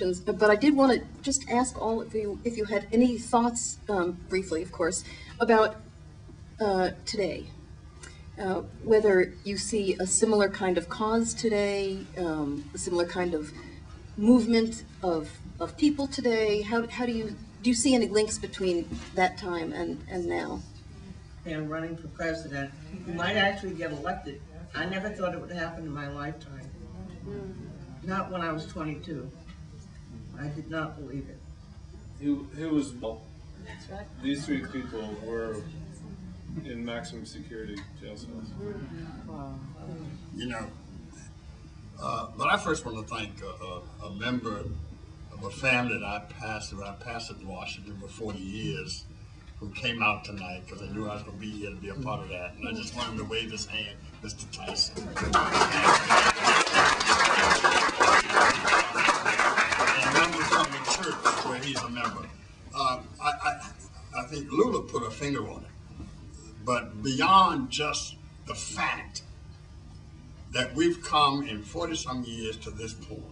but I did want to just ask all of you if you had any thoughts, briefly, of course, about today. Whether you see a similar kind of cause today, a similar kind of movement of people today. How do you see any links between that time and now? And running for president, you might actually get elected. I never thought it would happen in my lifetime. Not when I was 22. I did not believe it. He was. That's right. These three people were in maximum security jail cells. Wow. You know, but I first want to thank a member of a family that I pastored in Washington for 40 years, who came out tonight because I knew I was going to be here to be a part of that. And I just wanted to wave his hand, Mr. Tyson. And members from the church where he's a member. I think Lula put a finger on it. But beyond just the fact that we've come in 40-some years to this point,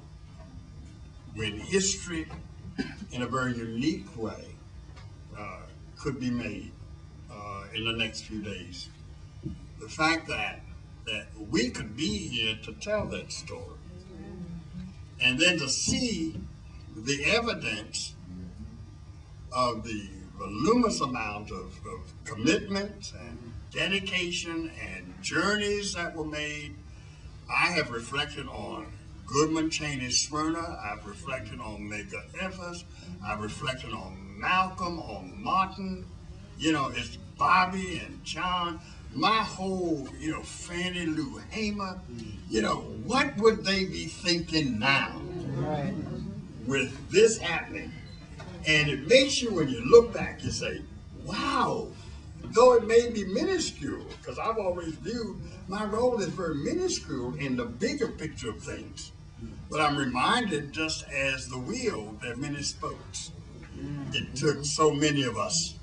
when history, in a very unique way, could be made in the next few days. The fact that we could be here to tell that story, and then to see the evidence of the voluminous amount of commitment and dedication and journeys that were made. I have reflected on Goodman Cheney Smyrna. I've reflected on Medgar Evers. I've reflected on Malcolm, on Martin. You know, it's Bobby and John. My whole, Fannie Lou Hamer. What would they be thinking now with this happening? And it makes you, when you look back, you say, wow, though it may be minuscule, because I've always viewed my role as very minuscule in the bigger picture of things. But I'm reminded, just as the wheel, there are many spokes. It took so many of us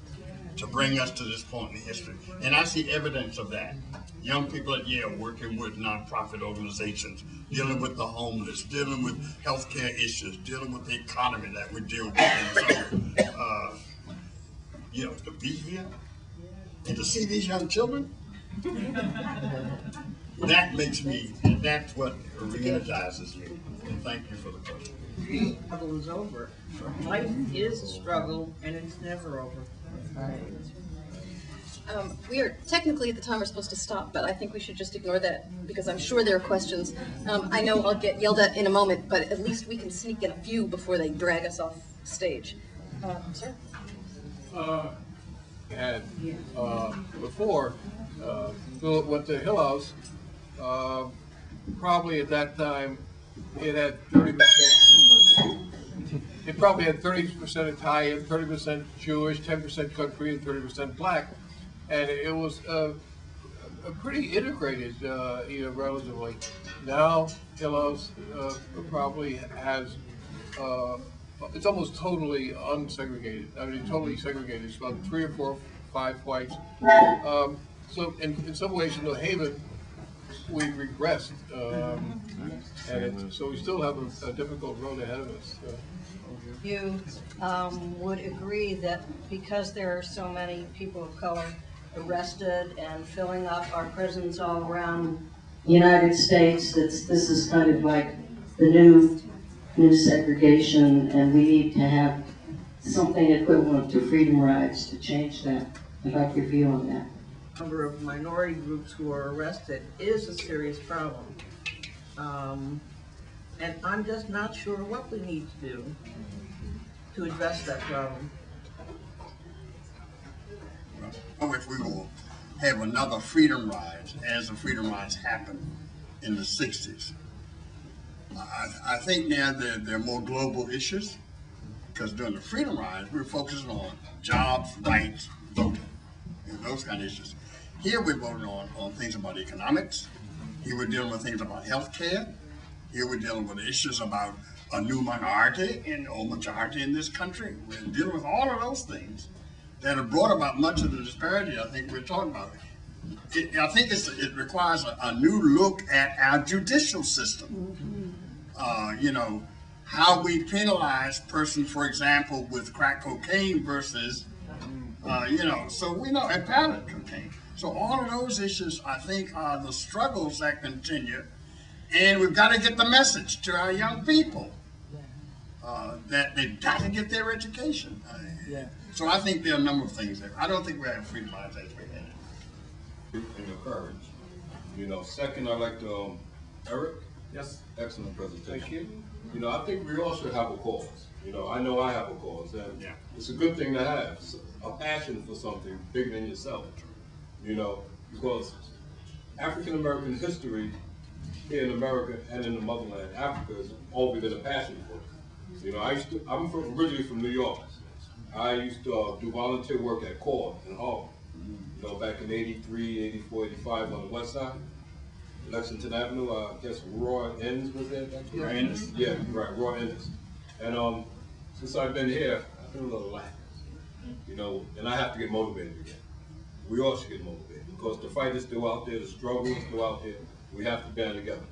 to bring us to this point in history. And I see evidence of that. Young people at Yale working with nonprofit organizations, dealing with the homeless, dealing with healthcare issues, dealing with the economy that we deal with. And so, to be here and to see these young children, that makes me, and that's what re-energizes me. And thank you for the question. The struggle is over. Life is a struggle, and it's never over. We are technically at the time we're supposed to stop, but I think we should just ignore that because I'm sure there are questions. I know I'll get yelled at in a moment, but at least we can sneak in a few before they drag us off stage. Sir? Before Philip went to Hill House, probably at that time it had 30%. It probably had 30% Italian, 30% Jewish, 10% country, and 30% black, and it was a pretty integrated, relatively. Now Hill House probably has. It's almost totally unsegregated. I mean, totally segregated. It's about 3 or 4 or 5 whites. So in some ways, in New Haven, we regressed, and so we still have a difficult road ahead of us. You would agree that because there are so many people of color arrested and filling up our prisons all around the United States, that this is kind of like the new segregation, and we need to have something equivalent to freedom rides to change that. I'd like your view on that. The number of minority groups who are arrested is a serious problem. And I'm just not sure what we need to do to address that problem. If we will have another freedom ride, as the freedom rides happened in the 60s, I think now there are more global issues, because during the freedom rides, we were focusing on jobs, rights, voting, and those kind of issues. Here we're voting on things about economics. Here we're dealing with things about health care. Here we're dealing with issues about a new minority or majority in this country. We're dealing with all of those things that have brought about much of the disparity I think we're talking about. I think it requires a new look at our judicial system. how we penalize person, for example, with crack cocaine versus, so we know, and powder cocaine. So all of those issues, I think, are the struggles that continue, and we've got to get the message to our young people that they've got to get their education. So I think there are a number of things there. I don't think we have freedom as we had. And your courage. Second, I'd like to, Eric. Yes. Excellent presentation. Thank you. I think we all should have a cause. I know I have a cause, and it's a good thing to have a passion for something bigger than yourself. Because African American history here in America and in the motherland, Africa, has always been a passion for it. I'm originally from New York. I used to do volunteer work at CORE in Harlem. Back in 83, 84, 85 on the west side. Lexington Avenue, I guess Roy Ennis was there back then? Roy Ennis? Yeah, right, Roy Ennis. And since I've been here, I've been a little lax. And I have to get motivated again. We all should get motivated because the fight is still out there, the struggle is still out there. We have to band together.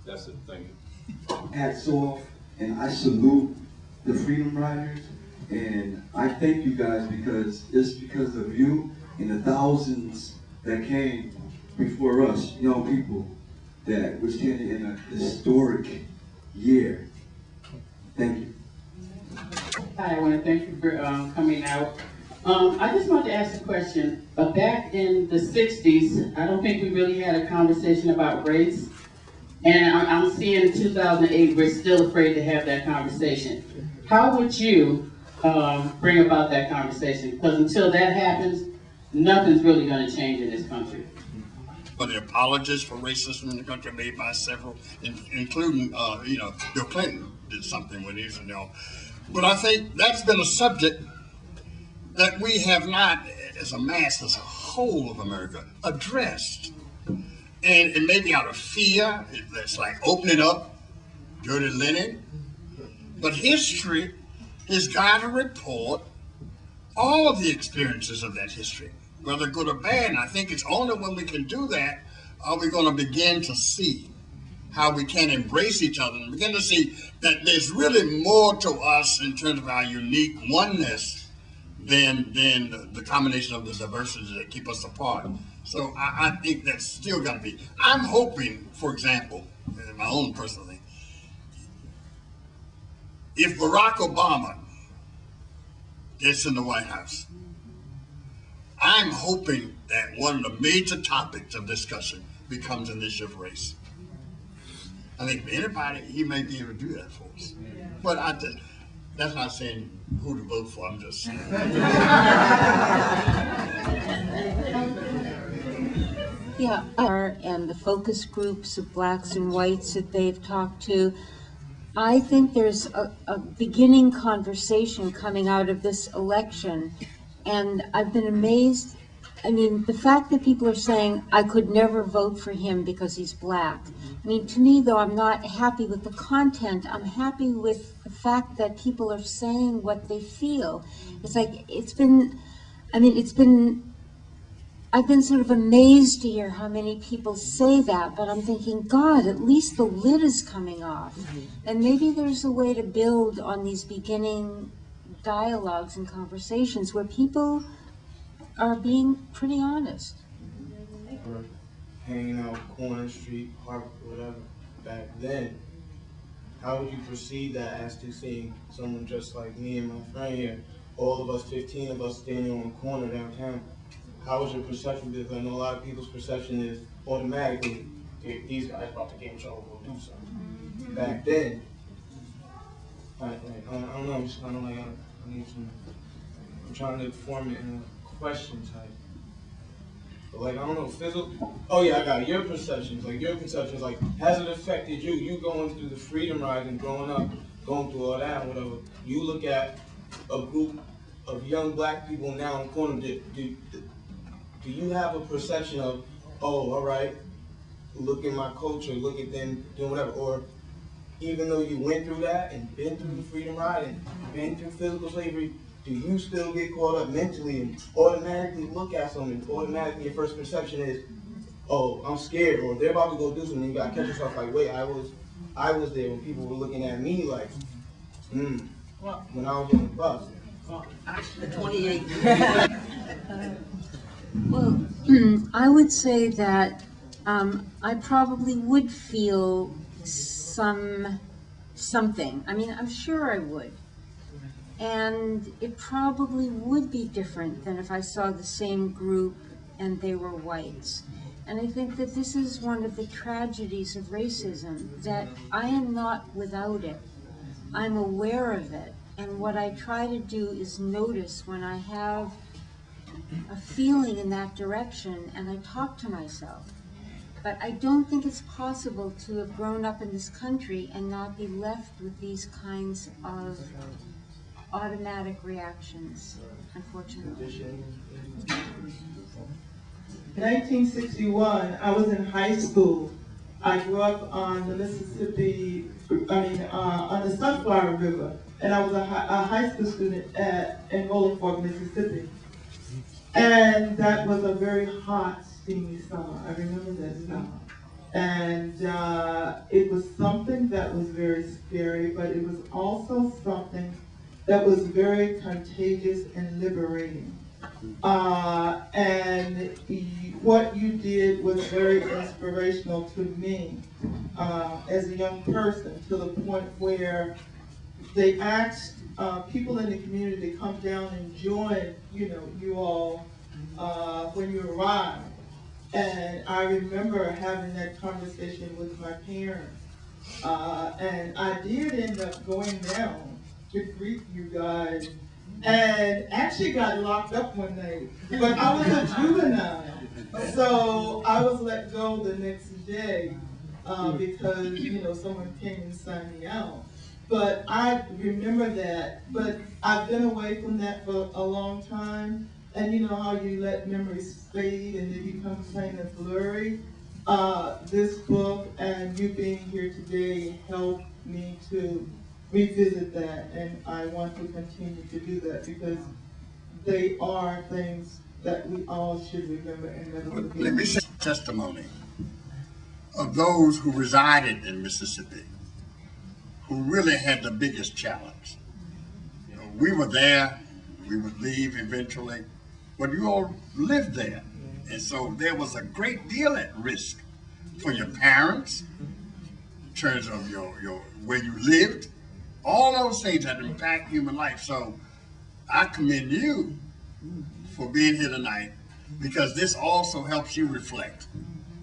That's it, thank you. Hats off, and I salute the Freedom Riders, and I thank you guys because it's because of you and the thousands that came before us, young people, that we're standing in a historic year. Thank you. Hi, I want to thank you for coming out. I just wanted to ask a question. Back in the 60s, I don't think we really had a conversation about race. And I'm seeing in 2008, we're still afraid to have that conversation. How would you bring about that conversation? Because until that happens, nothing's really going to change in this country. But the apologies for racism in the country made by several, including, Bill Clinton did something with these, But I think that's been a subject that we have not, as a mass, as a whole of America, addressed. And it may be out of fear. It's like opening up dirty linen. But history has got to report all the experiences of that history, whether good or bad. And I think it's only when we can do that are we going to begin to see how we can embrace each other and begin to see that there's really more to us in terms of our unique oneness than the combination of the diversities that keep us apart. So I think that's still got to be. I'm hoping, for example, in my own personal thing, if Barack Obama gets in the White House, I'm hoping that one of the major topics of discussion becomes an issue of race. I think for anybody, he may be able to do that for us. But that's not saying who to vote for, I'm just saying. Yeah, and the focus groups of blacks and whites that they've talked to, I think there's a beginning conversation coming out of this election, and I've been amazed. I mean, the fact that people are saying, I could never vote for him because he's black. I mean, to me, though, I'm not happy with the content. I'm happy with the fact that people are saying what they feel. It's like, I've been sort of amazed to hear how many people say that, but I'm thinking, God, at least the lid is coming off. And maybe there's a way to build on these beginning dialogues and conversations where people are being pretty honest. Or hanging out Corner Street, Park, whatever, back then, how would you perceive that as to seeing someone just like me and my friend here, all of us, 15 of us standing on the corner downtown? How was your perception? Because I know a lot of people's perception is automatically, these guys about to get in trouble, go do something. Back then, I don't know, I'm just kind of like, I need some, I'm trying to form it in a question type. But like, I don't know, physical, oh yeah, I got it. Your perceptions, like your perceptions, like, has it affected you? You going through the freedom ride and growing up, going through all that, whatever. You look at a group of young black people now in the corner, do you have a perception of, oh, all right, look at my culture, look at them doing whatever, or even though you went through that and been through the freedom ride and been through physical slavery, do you still get caught up mentally and automatically look at something, automatically your first perception is, oh, I'm scared, or they're about to go do something, you gotta catch yourself like, wait, I was I was there when people were looking at me like, Well, when I was on the bus. actually, 28. Well, I would say that I probably would feel something. I mean, I'm sure I would. And it probably would be different than if I saw the same group and they were whites. And I think that this is one of the tragedies of racism, that I am not without it. I'm aware of it. And what I try to do is notice when I have a feeling in that direction, and I talk to myself. But I don't think it's possible to have grown up in this country and not be left with these kinds of automatic reactions, unfortunately. In 1961, I was in high school. I grew up on the on the Sunflower River, and I was a high school student in Rolling Fork, Mississippi. And that was a very hot, steamy summer. I remember that summer. And it was something that was very scary, but it was also something that was very contagious and liberating. And what you did was very inspirational to me as a young person, to the point where they asked people in the community to come down and join, you all when you arrived. And I remember having that conversation with my parents. And I did end up going down to greet you guys, and actually got locked up one night. But I was a juvenile, so I was let go the next day because someone came and signed me out. But I remember that. But I've been away from that for a long time, and you know how you let memories fade and they become kind of blurry. This book and you being here today helped me to revisit that, and I want to continue to do that because they are things that we all should remember and never forget. Let me say testimony of those who resided in Mississippi, who really had the biggest challenge. We were there, we would leave eventually, but you all lived there. And so there was a great deal at risk for your parents, in terms of your where you lived. All those things that impact human life. So I commend you for being here tonight, because this also helps you reflect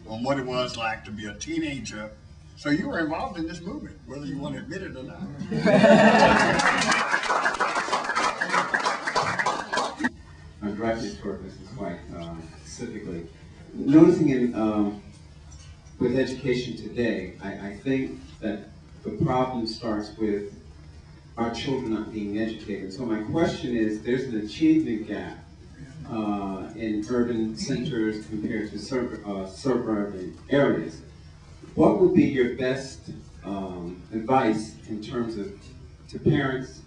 on what it was like to be a teenager. So you were involved in this movement, whether you want to admit it or not. I'm directing toward Mrs. White specifically. Noticing in, with education today, I think that the problem starts with our children not being educated. So my question is, there's an achievement gap in urban centers compared to suburban areas. What would be your best advice in terms of to parents,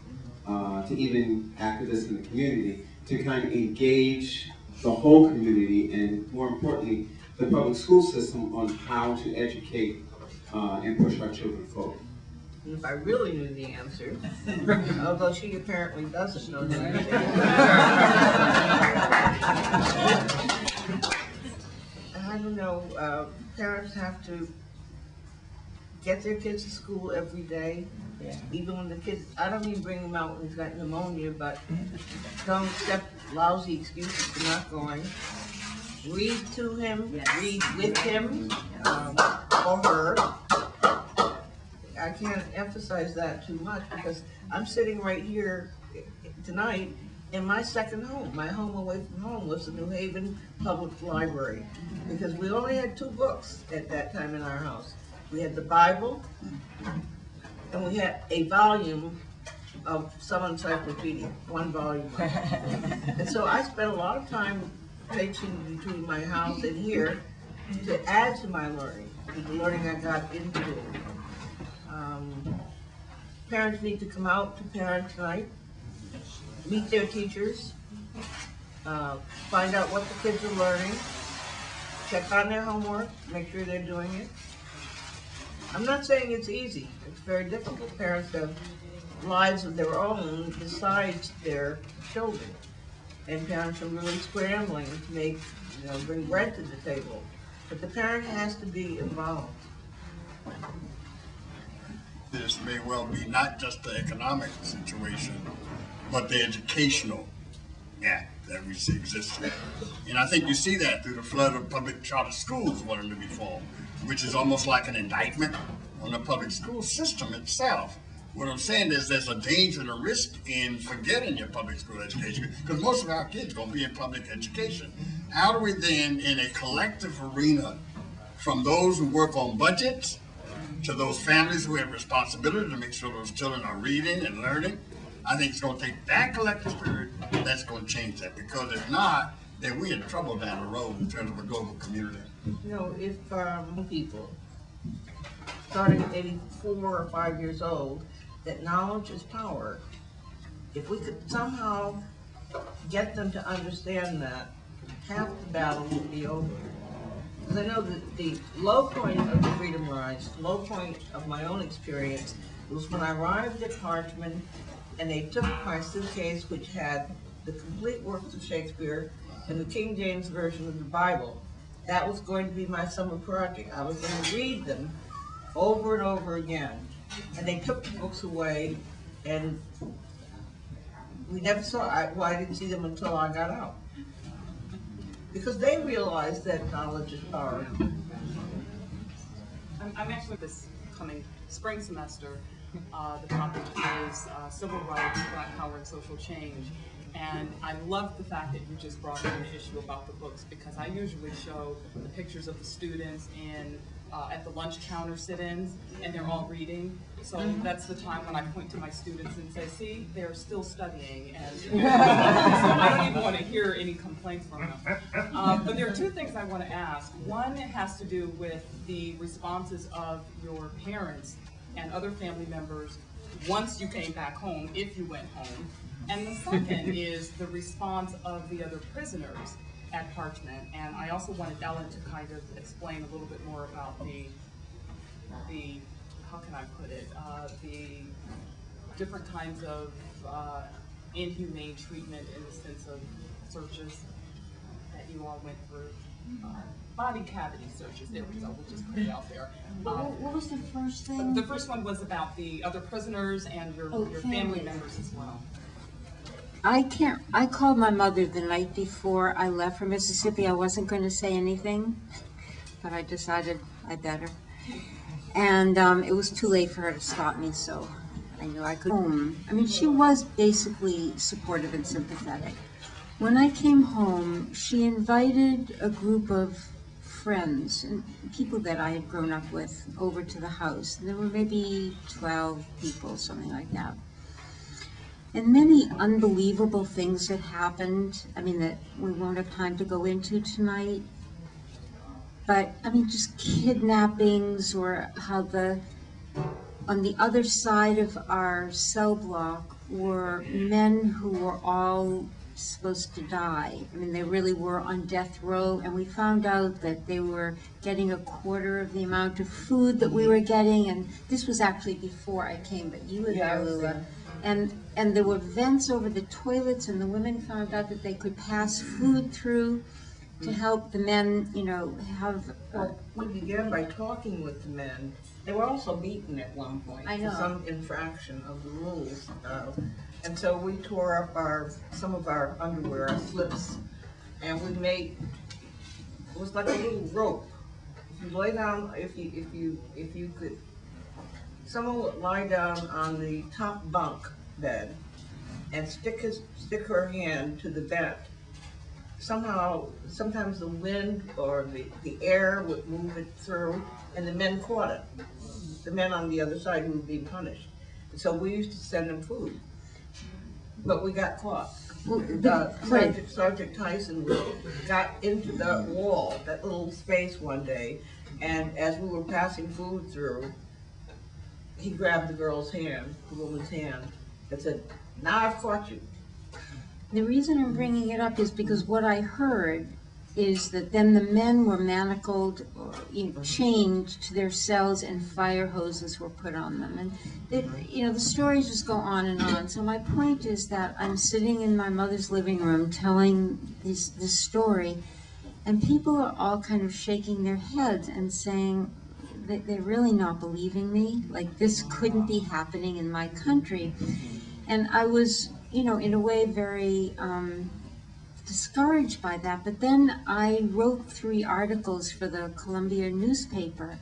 to even activists in the community, to kind of engage the whole community and, more importantly, the public school system on how to educate and push our children forward? If I really knew the answer, although she apparently doesn't know the answer. I don't know, parents have to get their kids to school every day. Even when the kids, I don't even bring them out when he's got pneumonia, but don't accept lousy excuses for not going. Read to him, read with him, or her. I can't emphasize that too much because I'm sitting right here tonight in my second home. My home away from home was the New Haven Public Library, because we only had 2 books at that time in our house. We had the Bible, and we had a volume of some encyclopedia, 1 volume. And so I spent a lot of time teaching between my house and here to add to my learning, to the learning I got in school. Parents need to come out to Parents Night, meet their teachers, find out what the kids are learning, check on their homework, make sure they're doing it. I'm not saying it's easy. It's very difficult. Parents have lives of their own besides their children. And parents are really scrambling to make, bring bread to the table. But the parent has to be involved. This may well be not just the economic situation, but the educational gap that we see existing. And I think you see that through the flood of public charter schools wanting to be formed, which is almost like an indictment on the public school system itself. What I'm saying is there's a danger and a risk in forgetting your public school education, because most of our kids are going to be in public education. How do we then, in a collective arena, from those who work on budgets to those families who have responsibility to make sure those children are reading and learning, I think it's going to take that collective spirit that's going to change that, because if not, then we're in trouble down the road in terms of a global community. If people starting at maybe 4 or 5 years old, that knowledge is power, if we could somehow get them to understand that, half the battle would be over. Because I know that the low point of the Freedom Rides, low point of my own experience, was when I arrived at Parchman and they took my suitcase, which had the complete works of Shakespeare and the King James Version of the Bible. That was going to be my summer project. I was going to read them over and over again. And they took the books away, and we never saw, I didn't see them until I got out. Because they realized that knowledge is power. I'm actually this coming spring semester, the topic is civil rights, Black power, and social change. And I love the fact that you just brought in the issue about the books, because I usually show the pictures of the students in at the lunch counter sit-ins, and they're all reading. So that's the time when I point to my students and say, see, they're still studying. And so I don't even want to hear any complaints from them. But there are two things I want to ask. One has to do with the responses of your parents and other family members once you came back home, if you went home. And the second is the response of the other prisoners at Parchman. And I also wanted Ellen to kind of explain a little bit more about the how can I put it, the different kinds of inhumane treatment in the sense of searches that you all went through. Body cavity searches, there we go, we'll just put it out there. What was the first thing? The first one was about the other prisoners and your family members as well. I called my mother the night before I left for Mississippi. I wasn't going to say anything, but I decided I better. And it was too late for her to stop me, so I knew I could. I mean, she was basically supportive and sympathetic. When I came home, she invited a group of friends and people that I had grown up with over to the house. There were maybe 12 people, something like that. And many unbelievable things that happened, I mean, that we won't have time to go into tonight. But, I mean, just kidnappings, or how on the other side of our cell block were men who were all supposed to die. I mean, they really were on death row, and we found out that they were getting a quarter of the amount of food that we were getting, and this was actually before I came, but you were there, Lula. And there were vents over the toilets, and the women found out that they could pass food through to help the men, have... Well, we began by talking with the men. They were also beaten at one point for some infraction of the rules. And so we tore up some of our underwear, our slips, and we made, it was like a little rope. If you lay down, if you could, someone would lie down on the top bunk bed and stick her hand to the vent. Somehow, sometimes the wind or the air would move it through, and the men caught it. The men on the other side who were being punished. So we used to send them food, but we got caught. Sergeant Tyson got into that wall, that little space one day, and as we were passing food through, he grabbed the girl's hand, the woman's hand, and said, "Now I've caught you." The reason I'm bringing it up is because what I heard is that then the men were manacled or chained to their cells and fire hoses were put on them. And the stories just go on and on. So my point is that I'm sitting in my mother's living room telling this story, and people are all kind of shaking their heads and saying that they're really not believing me. Like, this couldn't be happening in my country. And I was, in a way very discouraged by that. But then I wrote 3 articles for the Columbia newspaper.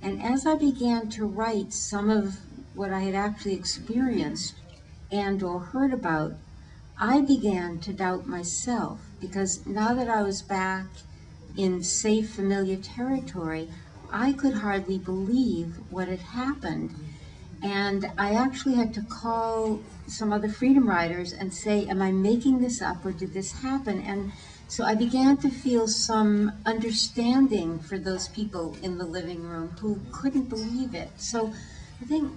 And as I began to write some of what I had actually experienced and or heard about, I began to doubt myself, because now that I was back in safe, familiar territory, I could hardly believe what had happened. And I actually had to call some other freedom riders and say, am I making this up or did this happen? And so I began to feel some understanding for those people in the living room who couldn't believe it. So I think,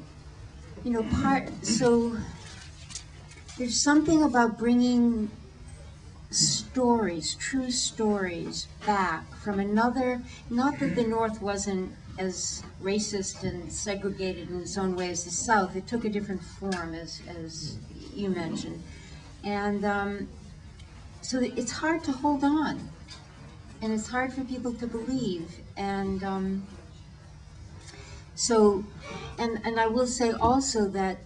so there's something about bringing stories, true stories, back from another, not that the North wasn't as racist and segregated in its own way as the South. It took a different form, as you mentioned. And so it's hard to hold on. And it's hard for people to believe. And and I will say also that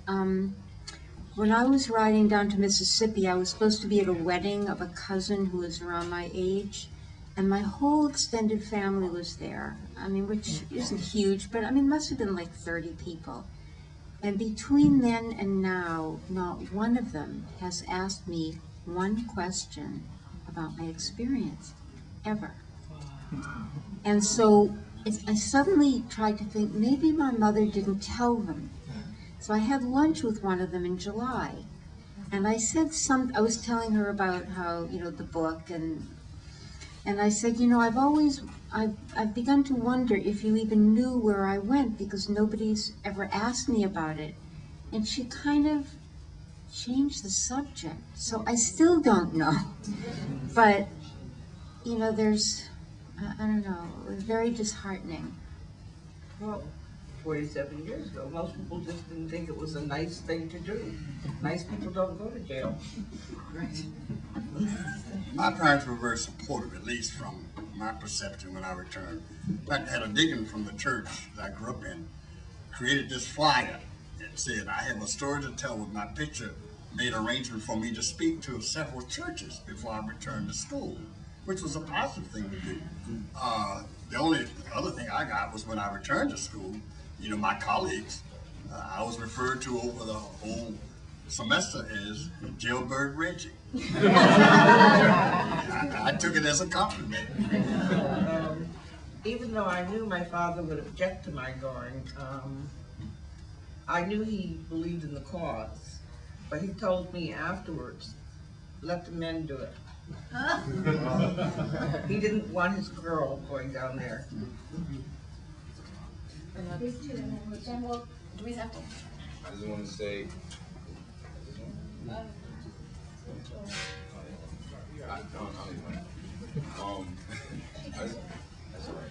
when I was riding down to Mississippi, I was supposed to be at a wedding of a cousin who was around my age. And my whole extended family was there. I mean, which isn't huge, but I mean, must have been like 30 people. And between then and now, not one of them has asked me one question about my experience, ever. And so I suddenly tried to think, maybe my mother didn't tell them. So I had lunch with one of them in July. And I said I was telling her about how, the book, and I said, I've begun to wonder if you even knew where I went, because nobody's ever asked me about it. And she kind of changed the subject. So I still don't know. But, there's, I don't know, it was very disheartening. Well, 47 years ago, most people just didn't think it was a nice thing to do. Nice people don't go to jail. Right. My parents were very supportive, at least from my perception when I returned. In fact, I had a deacon from the church that I grew up in created this flyer that said, I have a story to tell with my picture, made arrangement for me to speak to several churches before I returned to school, which was a positive thing to do. The only other thing I got was when I returned to school, my colleagues, I was referred to over the whole semester as Jailbird Reggie. I took it as a compliment. Even though I knew my father would object to my going, I knew he believed in the cause, but he told me afterwards, let the men do it. He didn't want his girl going down there. Do we have to? I just want to say,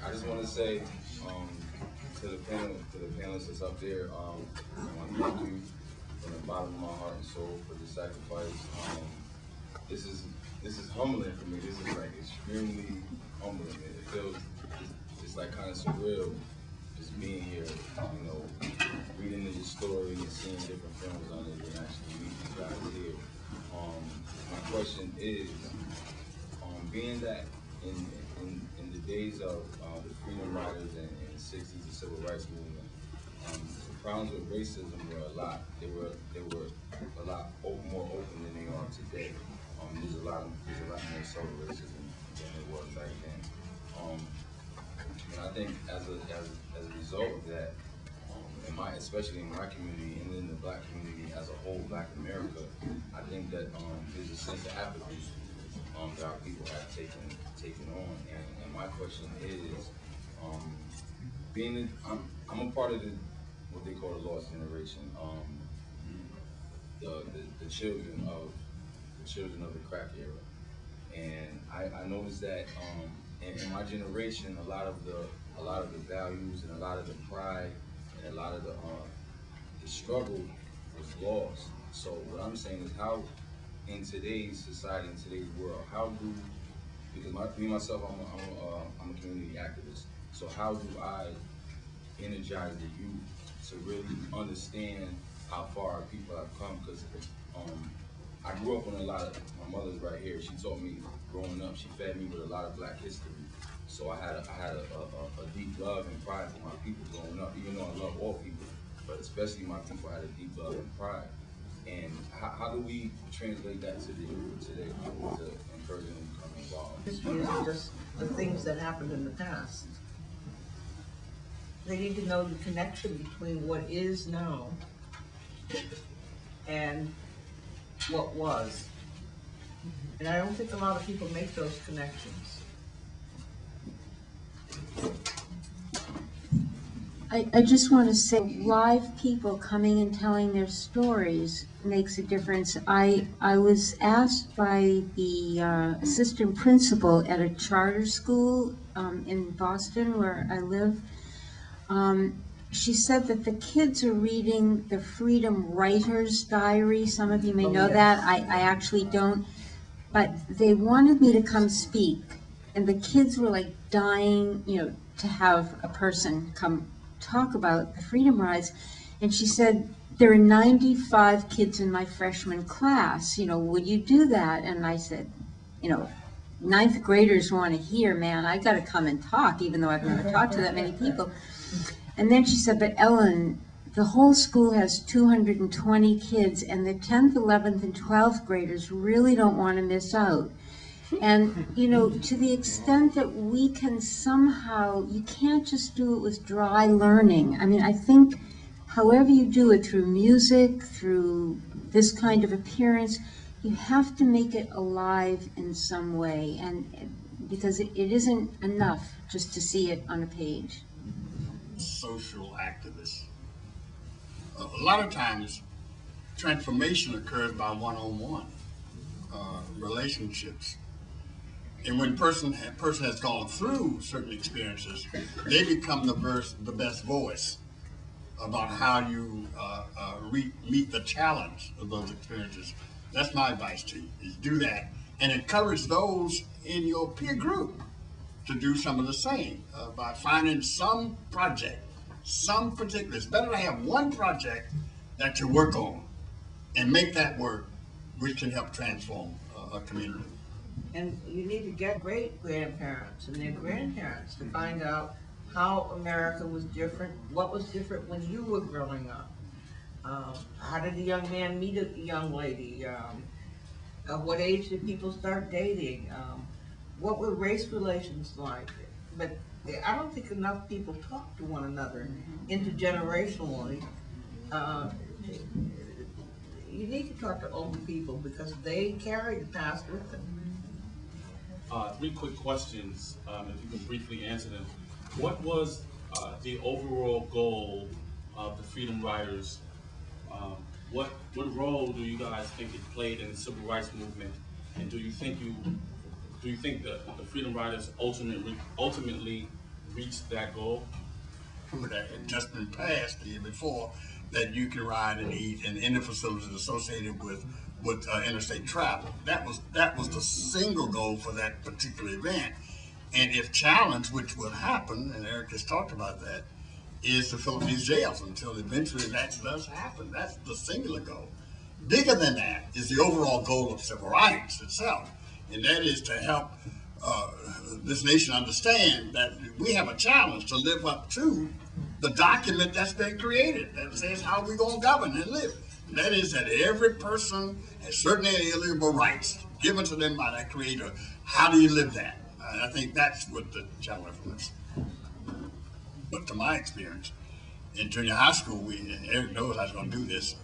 I just want to say to the panelists that's up there, I want to thank you from the bottom of my heart and soul for the sacrifice. This is humbling for me. This is like extremely humbling. It feels it's like kind of surreal just being here, reading your story and seeing different films on it and actually meeting you guys here. My question is, being that in the days of the Freedom Riders and 60s, the Civil Rights Movement, the problems with racism were a lot. They were a lot more open than they are today. There's a lot more subtle racism than there was back then. And I think as a result of that, especially in my community and in the Black community as a whole, Black America, I think that there's a sense of apathy that our people have taken on. And my question is, I'm a part of what they call the lost generation, the children of the crack era. And I noticed that in my generation, a lot of the values and a lot of the pride and a lot of the struggle was lost. So what I'm saying is, how in today's society, in today's world, how do, because me myself, I'm a community activist. So how do I energize the youth to really understand how far our people have come? Because I grew up on a lot of, my mother's right here. She taught me growing up. She fed me with a lot of Black history. So I had a deep love and pride for my people growing up. Even though I love all people, but especially my people, I had a deep love and pride. And how do we translate that to the youth today to encourage them to become involved? History is just the things that happened in the past. They need to know the connection between what is now and what was. And I don't think a lot of people make those connections. I just want to say, live people coming and telling their stories makes a difference. I was asked by the assistant principal at a charter school in Boston, where I live. She said that the kids are reading the Freedom Writer's Diary. Some of you may know that. I actually don't. But they wanted me to come speak. And the kids were like dying, to have a person come talk about the Freedom Rides. And she said, there are 95 kids in my freshman class, would you do that? And I said, ninth graders want to hear, man, I got to come and talk, even though I've never talked to that many people. And then she said, but Ellen, the whole school has 220 kids, and the 10th, 11th, and 12th graders really don't want to miss out. And, to the extent that we can somehow, you can't just do it with dry learning. I mean, I think however you do it, through music, through this kind of appearance, you have to make it alive in some way, and because it isn't enough just to see it on a page. Social activists. A lot of times, transformation occurs by one-on-one relationships. And when a person has gone through certain experiences, they become the best voice about how you meet the challenge of those experiences. That's my advice to you, is do that and encourage those in your peer group to do some of the same by finding some project, some particular. It's better to have one project that you work on and make that work, which can help transform a community. And you need to get great-grandparents and their grandparents to find out how America was different, what was different when you were growing up. How did a young man meet a young lady? At what age did people start dating? What were race relations like? But I don't think enough people talk to one another intergenerationally. You need to talk to older people because they carry the past with them. 3 quick questions, if you can briefly answer them. What was the overall goal of the Freedom Riders? What role do you guys think it played in the civil rights movement? And do you think that the Freedom Riders ultimately reached that goal? That had just been passed the year before, that you can ride and eat and in the facilities associated with interstate travel. That was the single goal for that particular event. And if challenged, which will happen, and Eric has talked about that, is to fill these jails until eventually that does happen. That's the singular goal. Bigger than that is the overall goal of civil rights itself, and that is to help this nation understand that we have a challenge to live up to the document that's been created that says how we're going to govern and live. And that is that every person has certain inalienable rights given to them by that Creator. How do you live that? I think that's what the challenge was. But to my experience, in junior high school, and Eric knows I was going to do this,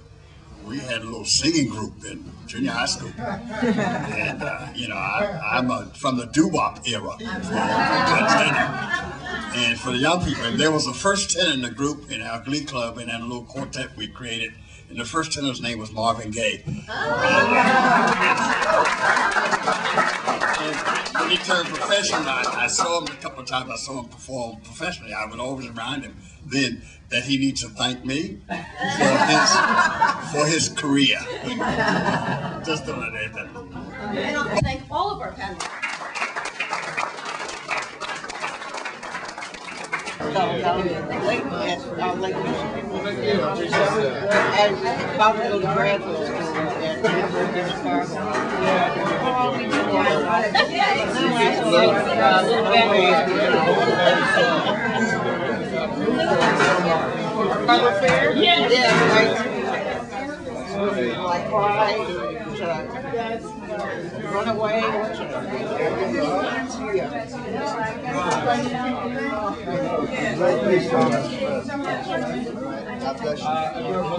we had a little singing group in junior high school. And, I'm from the doo-wop era. And for the young people, and there was a first tenor in the group in our glee club and in a little quartet we created. And the first tenor's name was Marvin Gaye. when he turned professional, I saw him a couple of times. I saw him perform professionally. I would always remind him then that he needs to thank me for his career. Just to let it happen. And I'll thank all of our panelists. About to go to graduate school at Harvard Fair? Yeah, right. Like why to run away?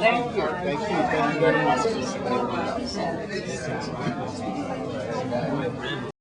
Thank you. Thank you very much.